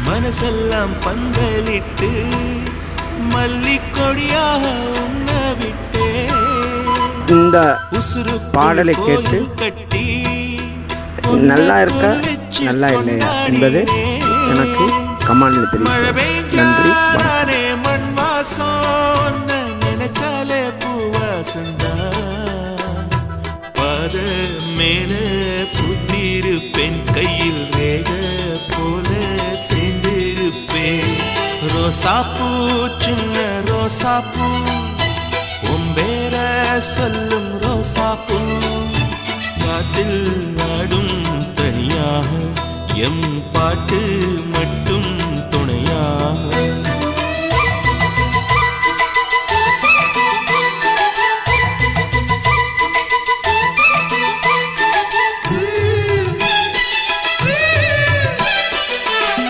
மனசெல்லாம் பந்தலிட்டு மல்லிக்கொடியாக உன்ன விட்டே இந்த பாடலை கேட்டு நல்லா இருக்கா நல்லா இல்லையா என்பது எனக்கு கமெண்டில் தெரியும். நன்றி. மண் வாசம் நினைச்சாலே பூவாசந்தா பாத மேல புத்திருப்பேன் கையில் ரேக போல சேர்ந்திருப்பேன் ரோசாப்பூ சின்ன ரோசாப்பூ உம்பேர சொல்லும் ரோசாப்பூ காட்டில் நாடும் தனியாக எம் பாட்டு மட்டும்